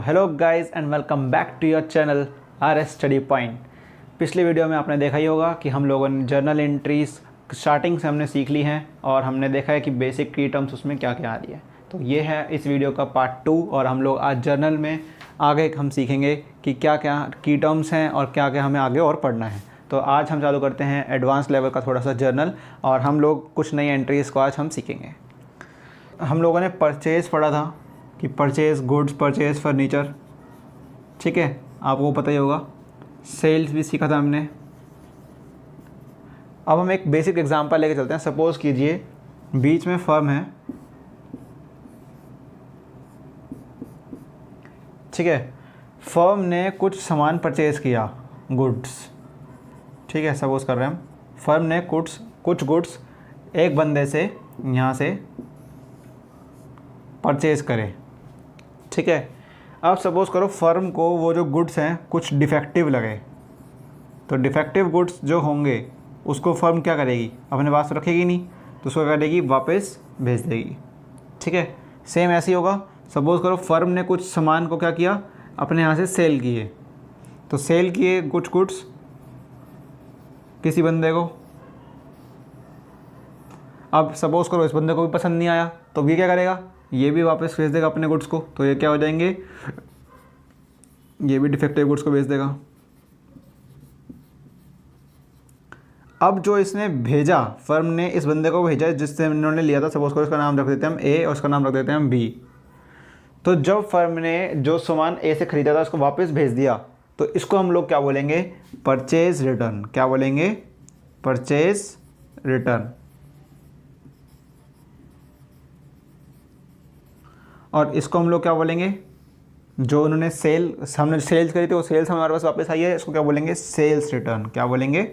Hello guys and welcome back to your channel RS study point. पिछली video में आपने देखा ही होगा कि हम लोगों ने जर्नल एंट्रीज स्टार्टिंग से हमने सीख ली हैं और हमने देखा है कि बेसिक की टर्म्स उसमें क्या क्या आ रही है। तो ये है इस वीडियो का पार्ट 2 और हम लोग आज जर्नल में आगे हम सीखेंगे कि क्या क्या की टर्म्स हैं और क्या क्या हमें आगे और पढ़ना है। तो आज हम चालू करते हैं एडवांस लेवल का थोड़ा सा जर्नल और हम लोग कुछ नई एंट्रीज़ को आज हम सीखेंगे। हम लोगों ने परचेज़ पढ़ा था कि परचेज़ गुड्स, परचेज़ फर्नीचर, ठीक है, आपको पता ही होगा। सेल्स भी सीखा था हमने। अब हम एक बेसिक एग्जांपल लेके चलते हैं। सपोज़ कीजिए बीच में फर्म है, ठीक है। फर्म ने कुछ सामान परचेज़ किया, गुड्स, ठीक है। सपोज़ कर रहे हैं हम, फर्म ने कुछ गुड्स एक बंदे से यहाँ से परचेज़ करे, ठीक है। अब सपोज़ करो फर्म को वो जो गुड्स हैं कुछ डिफेक्टिव लगे, तो डिफेक्टिव गुड्स जो होंगे उसको फर्म क्या करेगी, अपने पास रखेगी नहीं, तो उसको क्या करेगी, वापस भेज देगी, ठीक है। सेम ऐसे ही होगा। सपोज़ करो फर्म ने कुछ सामान को क्या किया, अपने यहाँ से सेल किए, तो सेल किए कुछ गुड्स किसी बंदे को। अब सपोज़ करो इस बंदे को भी पसंद नहीं आया, तो ये क्या करेगा, ये भी वापस भेज देगा अपने गुड्स को, तो ये क्या हो जाएंगे, ये भी डिफेक्टिव गुड्स को भेज देगा। अब जो इसने भेजा, फर्म ने इस बंदे को भेजा जिससे इन्होंने लिया था, सपोज करो इसका नाम रख देते हैं हम A और इसका नाम रख देते हैं हम B। तो जब फर्म ने जो सामान A से ख़रीदा था उसको वापस भेज दिया, तो इसको हम लोग क्या बोलेंगे, परचेज रिटर्न। क्या बोलेंगे, परचेज रिटर्न। और इसको हम लोग क्या बोलेंगे, जो उन्होंने हमने सेल्स करी थी वो सेल्स हमारे पास वापस आई है, इसको क्या बोलेंगे, सेल्स रिटर्न। क्या बोलेंगे,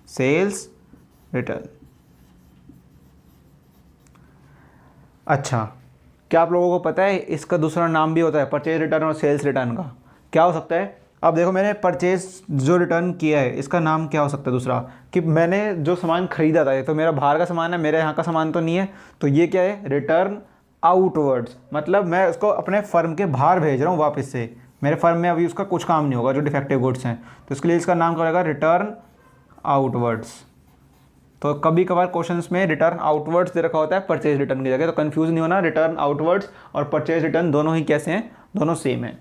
सेल्स रिटर्न। अच्छा, क्या आप लोगों को पता है इसका दूसरा नाम भी होता है परचेज रिटर्न और सेल्स रिटर्न का? क्या हो सकता है? अब देखो मैंने परचेज जो रिटर्न किया है इसका नाम क्या हो सकता है दूसरा, कि मैंने जो सामान खरीदा था, ये तो मेरा बाहर का सामान है, मेरे यहाँ का सामान तो नहीं है, तो ये क्या है, रिटर्न आउटवर्ड्स। मतलब मैं उसको अपने फर्म के बाहर भेज रहा हूँ वापस से, मेरे फर्म में अभी उसका कुछ काम नहीं होगा जो डिफेक्टिव गुड्स हैं, तो इसके लिए इसका नाम क्या रहेगा, रिटर्न आउटवर्ड्स। तो कभी कभार क्वेश्चंस में रिटर्न आउटवर्ड्स दे रखा होता है परचेज रिटर्न की जगह, तो कंफ्यूज नहीं होना, रिटर्न आउटवर्ड्स और परचेज रिटर्न दोनों ही कैसे हैं, दोनों सेम है।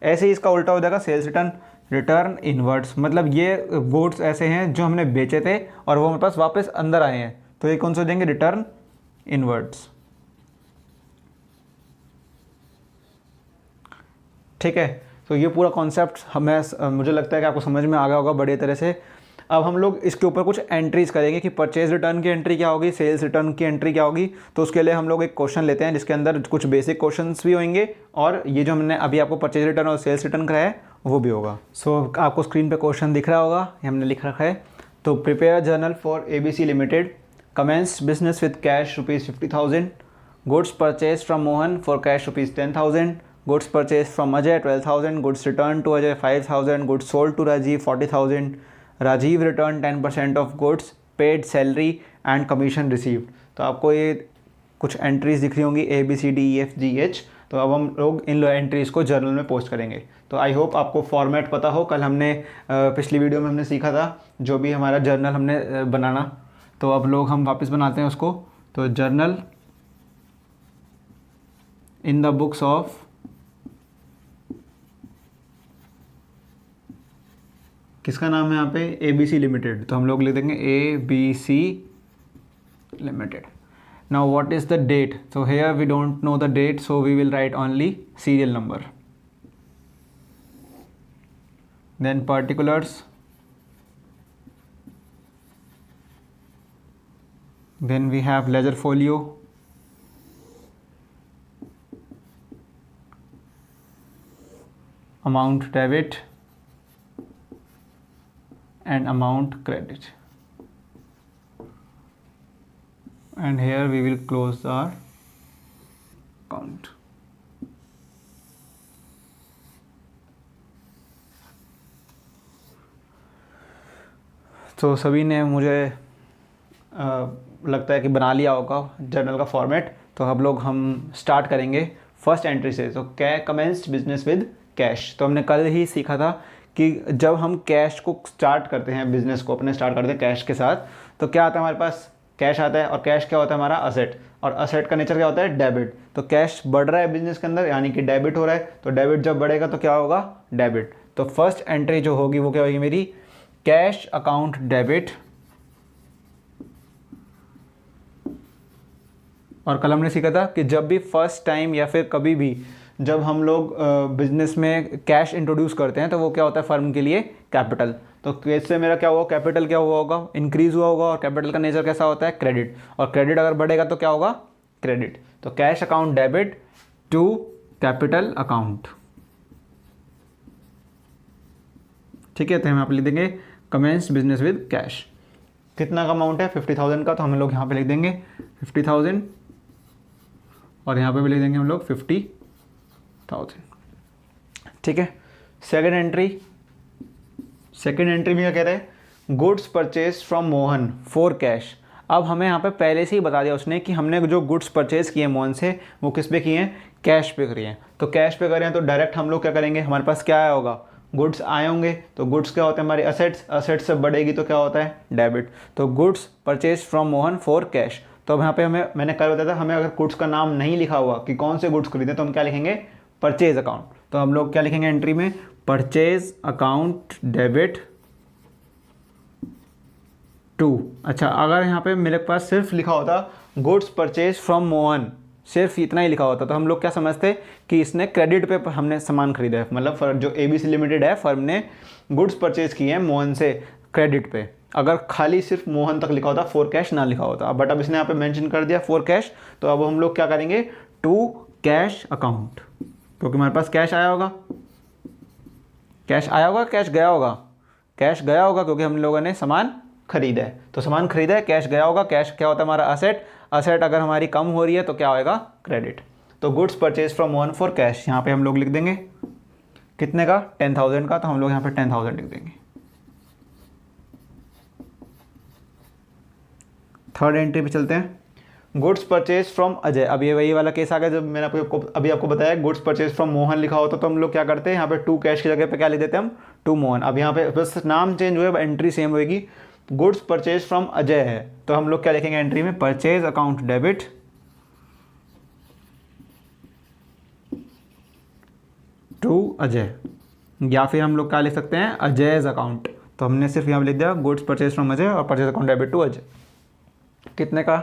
ऐसे ही इसका उल्टा हो जाएगा सेल्स रिटर्न, रिटर्न इनवर्ड्स। मतलब ये गुड्स ऐसे हैं जो हमने बेचे थे और वो हमारे पास वापस अंदर आए हैं, तो ये कौन से हो जाएंगे, रिटर्न इनवर्ड्स, ठीक है। तो ये पूरा कॉन्सेप्ट मुझे लगता है कि आपको समझ में आ गया होगा बढ़िया तरह से। अब हम लोग इसके ऊपर कुछ एंट्रीज करेंगे कि परचेज रिटर्न की एंट्री क्या होगी, सेल्स रिटर्न की एंट्री क्या होगी। तो उसके लिए हम लोग एक क्वेश्चन लेते हैं जिसके अंदर कुछ बेसिक क्वेश्चंस भी होंगे और ये जो हमने अभी आपको परचेज रिटर्न और सेल्स रिटर्न कराया है वो भी होगा। सो आपको स्क्रीन पर क्वेश्चन दिख रहा होगा, ये हमने लिख रखा है। तो prepare journal for ABC limited, commence business with cash ₹50,000, goods purchase from Mohan for cash ₹10,000, goods purchased from Ajay 12,000, goods returned to Ajay 5,000, goods sold to Rajiv 40,000, Rajiv returned 10% of goods, paid salary and commission received। तो आपको ये कुछ entries दिख रही होंगी ABCDEFGH। तो अब हम लोग इन एंट्रीज़ को जर्नल में पोस्ट करेंगे। तो आई होप आपको फॉर्मेट पता हो। कल हमने पिछली वीडियो में हमने सीखा था जो भी हमारा जर्नल हमने बनाना, तो अब लोग हम वापस बनाते हैं उसको। तो journal in the books of, किसका नाम है यहाँ पे, ABC लिमिटेड, तो हम लोग लिख देंगे ABC limited. Now what is the date, so here we don't know the date, so we will write only serial number. Then particulars, then we have ledger folio, amount debit and amount credit, and here we will close our account। तो सभी ने मुझे लगता है कि बना लिया होगा जर्नल का फॉर्मेट। तो अब लोग हम स्टार्ट करेंगे फर्स्ट एंट्री से। तो कमेंस्ड बिजनेस विद कैश, तो हमने कल ही सीखा था कि जब हम कैश को स्टार्ट करते हैं, बिजनेस को अपने स्टार्ट करते हैं कैश के साथ, तो क्या आता है हमारे पास, कैश आता है। और कैश क्या होता है हमारा, असेट, और असेट का नेचर क्या होता है, डेबिट। तो कैश बढ़ रहा है बिजनेस के अंदर, यानी कि डेबिट हो रहा है, तो डेबिट जब बढ़ेगा तो क्या होगा, डेबिट। तो फर्स्ट एंट्री जो होगी वो क्या होगी मेरी, कैश अकाउंट डेबिट। और कल हमने सीखा था कि जब भी फर्स्ट टाइम या फिर कभी भी जब हम लोग बिजनेस में कैश इंट्रोड्यूस करते हैं तो वो क्या होता है फर्म के लिए, कैपिटल। तो कैसे मेरा क्या हुआ, कैपिटल क्या हुआ होगा, इंक्रीज हुआ होगा। और कैपिटल का नेचर कैसा होता है, क्रेडिट। और क्रेडिट अगर बढ़ेगा तो क्या होगा, क्रेडिट। तो cash account debit to capital account. ठीक है, तो हम यहाँ पे लिख देंगे कमेंस बिजनेस विद कैश। कितना का अमाउंट है, 50,000 का, तो हम लोग यहाँ पे लिख देंगे 50,000, और यहाँ पे भी लिख देंगे हम लोग 50,000। ठीक है। सेकंड एंट्री में क्या कह रहे हैं, goods purchase from Mohan for cash. अब हमें यहाँ पे पहले से ही बता दिया उसने कि हमने जो गुड्स परचेज किए मोहन से, वो किस पे किए हैं, कैश पे करिए। तो कैश पे करें तो डायरेक्ट हम लोग क्या करेंगे, हमारे पास क्या आया होगा, गुड्स आए होंगे। तो गुड्स क्या होते हैं हमारी असेट्स, असेट्स से बढ़ेगी तो क्या होता है, डेबिट। तो goods purchase from Mohan for cash. तो अब यहाँ पे मैंने कल बताया था, हमें अगर गुड्स का नाम नहीं लिखा हुआ कि कौन से गुड्स खरीदे, तो हम क्या लिखेंगे, परचेज अकाउंट। तो हम लोग क्या लिखेंगे एंट्री में, परचेज अकाउंट डेबिट टू। अच्छा, अगर यहाँ पे मेरे पास सिर्फ लिखा होता गुड्स परचेज फ्रॉम मोहन, सिर्फ इतना ही लिखा होता, तो हम लोग क्या समझते कि इसने क्रेडिट पे हमने सामान खरीदा है, मतलब जो ABC लिमिटेड है फर्म ने गुड्स परचेज किए हैं मोहन से क्रेडिट पे। अगर खाली सिर्फ मोहन तक लिखा होता, फॉर कैश ना लिखा होता, बट अब इसने यहाँ पे मेंशन कर दिया फॉर कैश। तो अब हम लोग क्या करेंगे, टू कैश अकाउंट, क्योंकि हमारे पास कैश आया होगा, कैश आया होगा, कैश गया होगा, कैश गया होगा, क्योंकि हम लोगों ने सामान खरीदा है। तो सामान खरीदा है, कैश गया होगा। कैश क्या होता है हमारा असेट, असेट अगर हमारी कम हो रही है तो क्या होएगा, क्रेडिट। तो goods purchase from Mohan for cash, यहाँ पे हम लोग लिख देंगे कितने का, 10,000 का। तो हम लोग यहाँ पे 10,000 लिख देंगे। थर्ड एंट्री पे चलते हैं, गुड्स परचेज फ्रॉम अजय। अब ये वही वाला केस आ गया जब मैंने अभी आपको बताया गुड्स परचेज फ्रॉम मोहन लिखा होता, तो हम लोग क्या करते हैं, यहाँ पे टू कैश की जगह पे क्या लिख देते हैं हम, टू मोहन। अब यहाँ पे बस नाम चेंज हुआ, एंट्री सेम होगी। गुड्स परचेज फ्रॉम अजय है, तो हम लोग क्या लिखेंगे एंट्री में, purchase account debit to Ajay. या फिर हम लोग क्या लिख सकते हैं, अजयज अकाउंट। तो हमने सिर्फ यहाँ लिख दिया गुड्स परचेज फ्रॉम अजय और purchase account debit to Ajay. कितने का,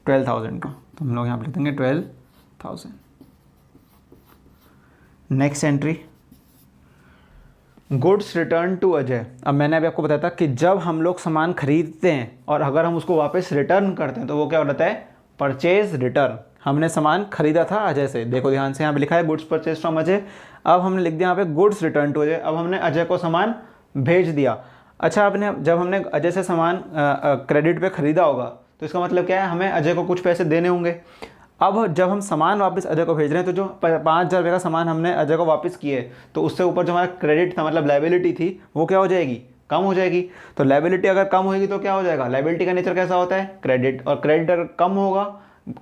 12,000 का। तो हम लोग यहाँ पे लिख देंगे 12,000। Next entry, goods return to Ajay. अब मैंने अभी आपको बताया था कि जब हम लोग सामान खरीदते हैं और अगर हम उसको वापस रिटर्न करते हैं तो वो क्या होता है, परचेज रिटर्न। हमने सामान खरीदा था अजय से, देखो ध्यान से, यहाँ पे लिखा है गुड्स परचेज फ्रॉम अजय। अब हमने लिख दिया यहाँ पे गुड्स रिटर्न टू अजय। अब हमने अजय को सामान भेज दिया। अच्छा, जब हमने अजय से सामान क्रेडिट पे खरीदा होगा, तो इसका मतलब क्या है, हमें अजय को कुछ पैसे देने होंगे। अब जब हम सामान वापस अजय को भेज रहे हैं, तो जो 5,000 रुपये का सामान हमने अजय को वापस किए, तो उससे ऊपर जो हमारा क्रेडिट था, मतलब लायबिलिटी थी, वो क्या हो जाएगी, कम हो जाएगी। तो लायबिलिटी अगर कम होगी तो क्या हो जाएगा, लायबिलिटी का नेचर कैसा होता है, क्रेडिट। और क्रेडिट अगर कम होगा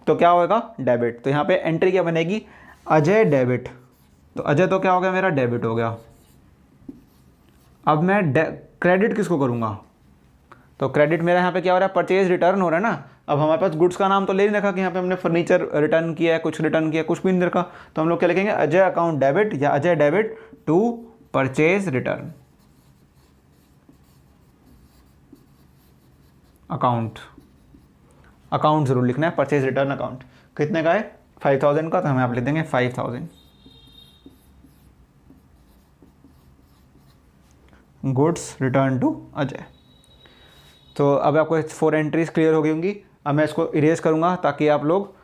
तो क्या होगा, डेबिट। तो यहाँ पे एंट्री क्या बनेगी, अजय डेबिट। तो अजय तो क्या हो गया, मेरा डेबिट हो गया। अब मैं क्रेडिट किसको करूँगा, तो क्रेडिट मेरा यहाँ पे क्या हो रहा है, परचेज रिटर्न हो रहा है ना। अब हमारे पास गुड्स का नाम तो ले नहीं रखा कि यहाँ पे हमने फर्नीचर रिटर्न किया है, कुछ रिटर्न किया, कुछ भी नहीं रखा। तो हम लोग क्या लिखेंगे, अजय अकाउंट डेबिट या Ajay debit to purchase return account. Account जरूर लिखना है, परचेज रिटर्न अकाउंट। कितने का है, 5,000 का। तो हम यहाँ पे लिख देंगे 5,000 गुड्स रिटर्न टू अजय। तो अब आपको 4 एंट्रीज क्लियर हो गई होंगी। अब मैं इसको इरेज करूँगा ताकि आप लोग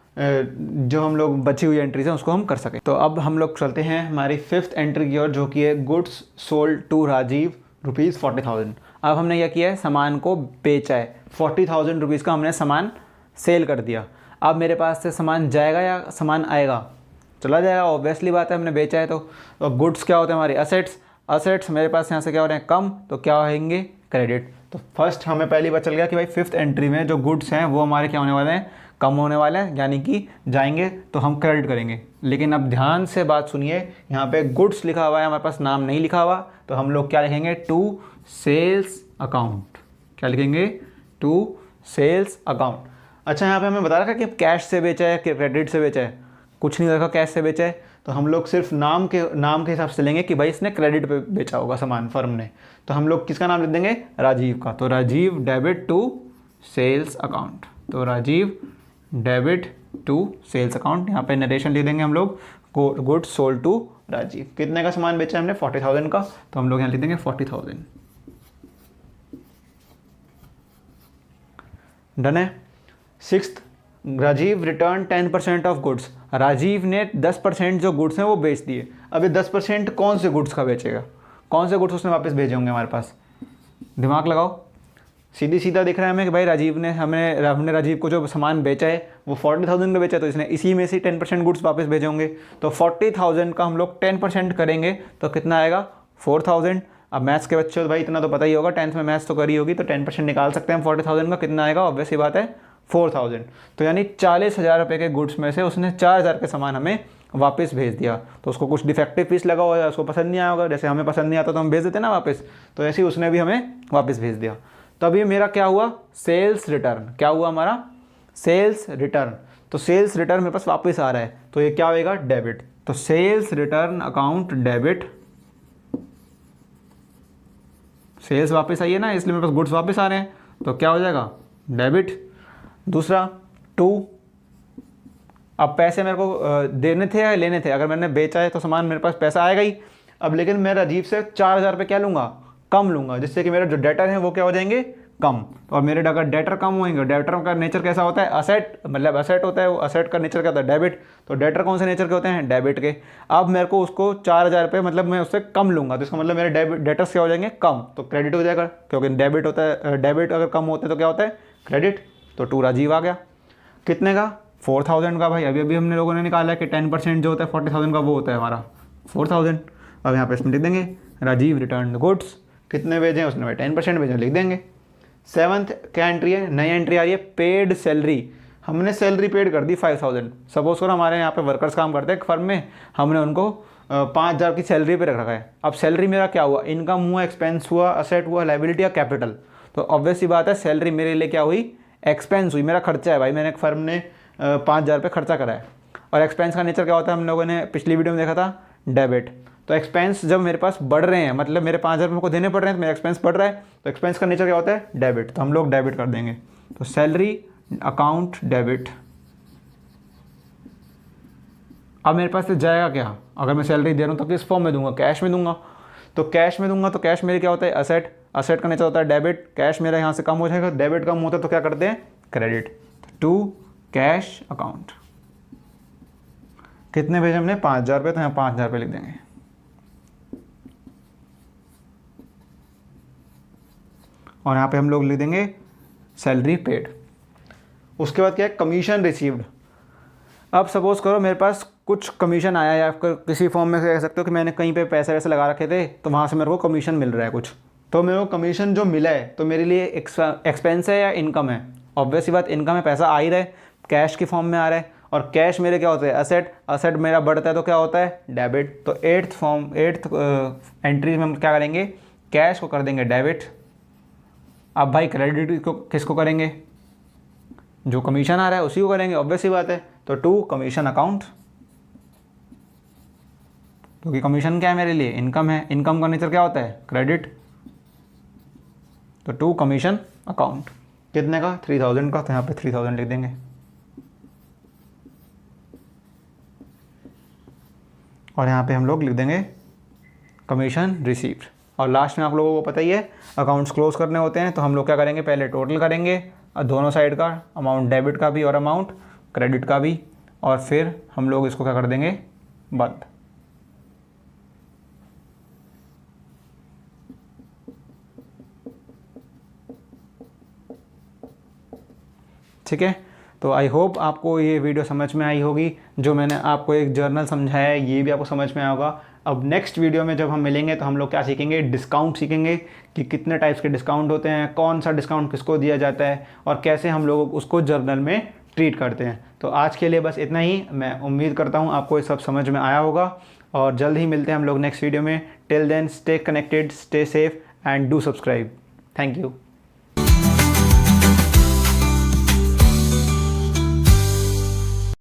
जो हम लोग बची हुई एंट्रीज हैं उसको हम कर सकें। तो अब हम लोग चलते हैं हमारी 5th एंट्री की ओर, जो कि है गुड्स सोल्ड टू राजीव ₹40,000। अब हमने क्या किया है, सामान को बेचा है, 40,000 रुपीज़ का हमने सामान सेल कर दिया। अब मेरे पास से सामान जाएगा या सामान आएगा, चला जाएगा, ऑब्वियसली बात है, हमने बेचा है। तो गुड्स क्या होते हैं हमारे, असेट्स। असेट्स मेरे पास यहाँ से क्या हो रहे हैं, कम, तो क्या होंगे, क्रेडिट। तो फर्स्ट हमें पहली बात चल गया कि भाई 5th एंट्री में जो गुड्स हैं वो हमारे क्या होने वाले हैं, कम होने वाले हैं, यानी कि जाएंगे तो हम क्रेडिट करेंगे। लेकिन अब ध्यान से बात सुनिए, यहाँ पे गुड्स लिखा हुआ है, हमारे पास नाम नहीं लिखा हुआ, तो हम लोग क्या लिखेंगे, टू सेल्स अकाउंट। क्या लिखेंगे, टू सेल्स अकाउंट। अच्छा, यहाँ पे हमें बता रखा है कि कैश से बेचा है कि क्रेडिट से बेचा है, कुछ नहीं रखा कैश से बेचा है, तो हम लोग सिर्फ नाम के हिसाब से लेंगे कि भाई इसने क्रेडिट पे बेचा होगा सामान फर्म ने। तो हम लोग किसका नाम लिख देंगे, राजीव का। तो Rajiv debit to sales account. तो Rajiv debit to sales account. यहाँ पे नरेशन लिख देंगे हम लोग, गुड्स सोल्ड टू राजीव। कितने का सामान बेचा हमने, 40,000 का, तो हम लोग यहाँ लिख देंगे 40,000। डन है। Sixth, Rajiv return 10% of goods. Rajiv ने 10% जो गुड्स हैं वो बेच दिए। अब ये 10% कौन से गुड्स का बेचेगा, कौन से गुड्स उसने वापस भेजे होंगे हमारे पास, दिमाग लगाओ। सीधी सीधा दिख रहा है हमें कि भाई राजीव ने हमने राजीव को जो सामान बेचा है वो 40,000 का बेचा है, तो इसने इसी में से 10% गुड्स वापस भेजे होंगे। तो 40,000 का हम लोग 10% करेंगे तो कितना आएगा, 4,000। अब मैथ्स के बच्चे तो भाई इतना तो पता ही होगा, 10th में मैथ्स तो करी होगी, तो 10% निकाल सकते हैं हम 40,000 का, कितना आएगा, ऑब्वियस ही बात है 4,000। तो यानी 40,000 रुपये के गुड्स में से उसने 4,000 के सामान हमें वापस भेज दिया। तो उसको कुछ डिफेक्टिव पीस लगा हुआ है, उसको पसंद नहीं आया होगा, जैसे हमें पसंद नहीं आता तो हम भेज देते ना वापस, तो ऐसे ही उसने भी हमें वापस भेज दिया। तो अभी मेरा क्या हुआ, सेल्स रिटर्न। क्या हुआ हमारा, सेल्स रिटर्न। तो सेल्स रिटर्न मेरे पास वापस आ रहा है, तो ये क्या होएगा, डेबिट। तो sales return account debit, sales वापस आई है ना, इसलिए मेरे पास गुड्स वापस आ रहे हैं, तो क्या हो जाएगा, डेबिट। दूसरा, टू, अब पैसे मेरे को देने थे या लेने थे, अगर मैंने बेचा है तो सामान मेरे पास पैसा आएगा ही। अब लेकिन मैं राजीव से 4,000 रुपये क्या लूँगा, कम लूँगा, जिससे कि मेरे जो डेटर हैं वो क्या हो जाएंगे, कम। और मेरे अगर डेटर कम होंगे, डेटर का नेचर कैसा होता है, असेट, मतलब असेट होता है, वो असेट का नेचर क्या होता है, डेबिट। तो डेटर कौन से नेचर के होते हैं, डेबिट के। अब मेरे को उसको 4,000 रुपये मतलब मैं उससे कम लूँगा, तो इसका मतलब मेरे डेटर्स क्या हो जाएंगे, कम, तो क्रेडिट हो जाएगा, क्योंकि डेबिट होता है, डेबिट अगर कम होते हैं तो क्या होता है, क्रेडिट। तो टू राजीव आ गया। कितने का, 4,000 का। भाई अभी अभी हमने लोगों ने निकाला है कि 10% जो होता है 40,000 का वो होता है हमारा 4,000। अब यहाँ पे इसमें लिख देंगे राजीव रिटर्न गुड्स, कितने भेजे उसने, भाई 10% भेजे, लिख देंगे। 7th क्या एंट्री है, नई एंट्री आ रही है, पेड सैलरी। हमने सैलरी पेड कर दी 5,000। सपोज करो हमारे यहाँ पे वर्कर्स काम करते हैं एक फर्म में, हमने उनको 5,000 की सैलरी पे रख रखा है। अब सैलरी मेरा क्या हुआ, इनकम हुआ, एक्सपेंस हुआ, असेट हुआ, लाइबिलिटी या कैपिटल। तो ऑब्वियस सी बात है सैलरी मेरे लिए क्या हुई, एक्सपेंस हुई, मेरा खर्चा है भाई, मैंने एक फर्म ने 5,000 रुपये खर्चा करा है। और एक्सपेंस का नेचर क्या होता है, हम लोगों ने पिछली वीडियो में देखा था, डेबिट। तो एक्सपेंस जब मेरे पास बढ़ रहे हैं, मतलब मेरे 5,000 रुपये को देने पड़ रहे हैं, तो मेरा एक्सपेंस बढ़ रहा है, तो एक्सपेंस का नेचर क्या होता है, डेबिट। तो हम लोग डेबिट कर देंगे। तो सैलरी अकाउंट डेबिट। अब मेरे पास से जाएगा क्या, अगर मैं सैलरी दे रहा हूँ तो किस फॉर्म में दूंगा, कैश में दूंगा। तो कैश में दूंगा तो कैश मेरे क्या होता है, असेट, असेट का नेचर होता है डेबिट। कैश मेरा यहाँ से कम हो जाएगा, डेबिट कम होता है तो क्या करते हैं, क्रेडिट। To cash account. कितने भेजे हमने, 5,000 रुपये, तो यहाँ 5,000 रुपये लिख देंगे। और यहाँ पे हम लोग लिख देंगे सैलरी पेड। उसके बाद क्या है, कमीशन रिसीव्ड। अब सपोज करो मेरे पास कुछ कमीशन आया, या किसी फॉर्म में कह सकते हो कि मैंने कहीं पे पैसे वैसे लगा रखे थे, तो वहाँ से मेरे को कमीशन मिल रहा है कुछ, तो मेरे को कमीशन जो मिला है तो मेरे लिए एक्सपेंस है या इनकम है, ऑब्वियस सी बात इनकम है, पैसा आ ही रहा है, कैश की फॉर्म में आ रहा है। और कैश मेरे क्या होता है, असेट, असेट मेरा बढ़ता है तो क्या होता है, डेबिट। तो 8th एंट्री में हम क्या करेंगे, कैश को कर देंगे डेबिट। अब भाई क्रेडिट को किसको करेंगे, जो कमीशन आ रहा है उसी को करेंगे, ऑब्वियस सी बात है। तो टू कमीशन अकाउंट, क्योंकि कमीशन क्या है मेरे लिए, इनकम है, इनकम का नेचर क्या होता है, क्रेडिट। तो टू कमीशन अकाउंट। कितने का, 3,000 का, तो यहाँ पे 3,000 लिख देंगे। और यहाँ पे हम लोग लिख देंगे कमीशन रिसीव्ड। और लास्ट में आप लोगों को पता ही है अकाउंट्स क्लोज करने होते हैं, तो हम लोग क्या करेंगे, पहले टोटल करेंगे और दोनों साइड का अमाउंट, डेबिट का भी और अमाउंट क्रेडिट का भी, और फिर हम लोग इसको क्या कर देंगे, बंद। ठीक है। तो आई होप आपको ये वीडियो समझ में आई होगी, जो मैंने आपको एक जर्नल समझाया है ये भी आपको समझ में आया होगा। अब नेक्स्ट वीडियो में जब हम मिलेंगे तो हम लोग क्या सीखेंगे, डिस्काउंट सीखेंगे कि कितने टाइप्स के डिस्काउंट होते हैं, कौन सा डिस्काउंट किसको दिया जाता है, और कैसे हम लोग उसको जर्नल में ट्रीट करते हैं। तो आज के लिए बस इतना ही। मैं उम्मीद करता हूँ आपको ये सब समझ में आया होगा और जल्द ही मिलते हैं हम लोग नेक्स्ट वीडियो में। Till then stay connected, stay safe and do subscribe. Thank you.